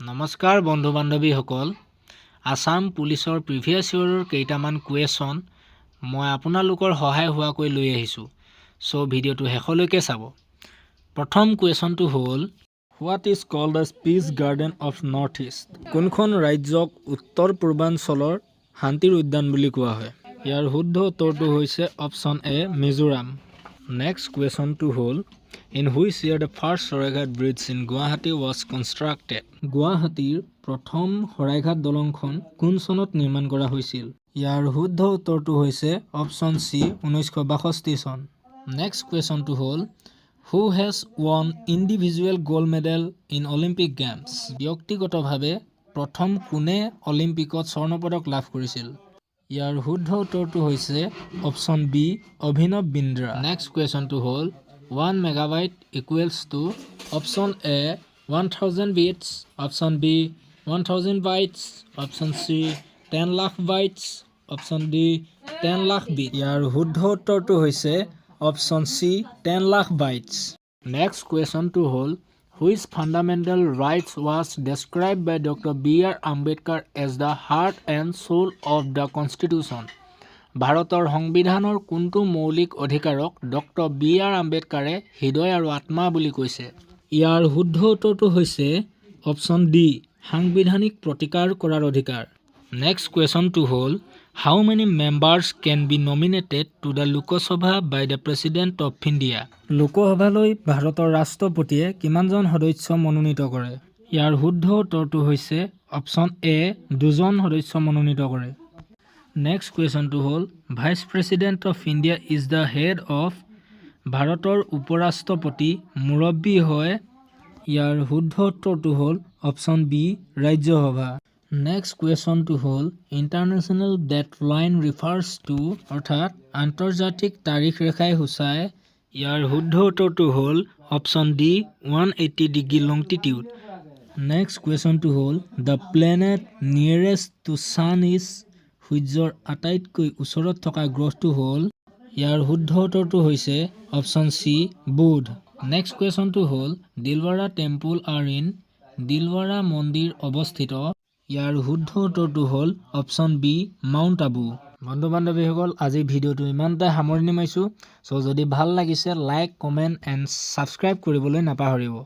নমস্কাৰ বন্ধু বান্ধৱীসকল আসাম পুলিচৰ প্ৰিভিয়াছ ইয়েৰৰ কেইটামান কুৱেশ্যন মই আপোনালোকৰ সহায় হোৱাকৈ লৈ আহিছোঁ সো ভিডিঅ'টো শেষলৈকে চাব প্ৰথম কুৱেশ্যনটো হ'ল what is called as peach garden of North East কোনখন ৰাজ্যক উত্তৰ পূৰ্বাঞ্চলৰ শান্তিৰ উদ্যান বুলি কোৱা হয় ইয়াৰ শুদ্ধ উত্তৰটো হৈছে অপশ্যন এ মিজোৰাম নেক্সট কুৱেশ্যনটো হ'ল In which year the first Saraighat Bridge in Guwahati was constructed? গুৱাহাটীৰ প্ৰথম শৰাইঘাট দলংখন কোন চনত নিৰ্মাণ কৰা হৈছিল? ইয়াৰ শুদ্ধ উত্তৰটো হৈছে অপশ্যন চি 1962 চন। নেক্সট কুৱেশ্যনটো হ'ল Who has won individual gold medal in Olympic Games? ব্যক্তিগতভাৱে প্ৰথম কোনে অলিম্পিকত স্বৰ্ণ পদক লাভ কৰিছিল? ইয়াৰ শুদ্ধ উত্তৰটো হৈছে অপশ্যন বি অভিনৱ বিন্দ্ৰা। নেক্সট কুৱেশ্যনটো হ'ল 1 megabyte equals to option A 1000 bits, option B 1000 bytes, option C 10 lakh bytes, option D 10 lakh bits. ইয়াৰ শুদ্ধ উত্তৰটো হৈছে option C 10 lakh bytes. Next question to হ'ল which fundamental rights was described by Dr. B.R. Ambedkar as the heart and soul of the Constitution? ভাৰতৰ সংবিধানৰ কোনটো মৌলিক অধিকাৰক doctor B R আম্বেদকাৰে হৃদয় আৰু আত্মা বুলি কৈছে ইয়াৰ শুদ্ধ উত্তৰটো হৈছে অপশ্যন ডি সাংবিধানিক প্ৰতিকাৰ কৰাৰ অধিকাৰ নেক্সট কুৱেশ্যনটো হ'ল how many members can be nominated to the Lok Sabha by the president of India লোকসভালৈ ভাৰতৰ ৰাষ্ট্ৰপতিয়ে কিমানজন সদস্য মনোনীত কৰে ইয়াৰ শুদ্ধ উত্তৰটো হৈছে অপশ্যন এ 2 জন সদস্য মনোনীত কৰে নেক্সট কুৱেশ্যনটো হ'ল vice president of India is the head of ভাৰতৰ উপৰাষ্ট্ৰপতি মুৰব্বী হয় ইয়াৰ শুদ্ধ উত্তৰটো হ'ল অপশ্যন বি ৰাজ্যসভা নেক্সট কুৱেশ্যনটো হ'ল international date line refers to অৰ্থাৎ আন্তৰ্জাতিক তাৰিখ ৰেখাই সূচায় ইয়াৰ শুদ্ধ উত্তৰটো হ'ল option D 180 degree longitude next কুৱেশ্যনটো হ'ল the planet nearest to sun is সূৰ্যৰ আটাইতকৈ ওচৰত থকা গ্ৰহটো হ'ল ইয়াৰ শুদ্ধ উত্তৰটো হৈছে অপশ্যন চি বুধ নেক্সট কুৱেশ্যনটো হ'ল Dilwara temple are in Dilwara মন্দিৰ অৱস্থিত ইয়াৰ শুদ্ধ উত্তৰটো হ'ল অপশ্যন বি মাউণ্ট আবু বন্ধু বান্ধৱীসকল আজি ভিডিঅ'টো ইমানতে সামৰণি মাৰিছোঁ চ' যদি ভাল লাগিছে লাইক কমেণ্ট এণ্ড ছাবস্ক্ৰাইব কৰিবলৈ নাপাহৰিব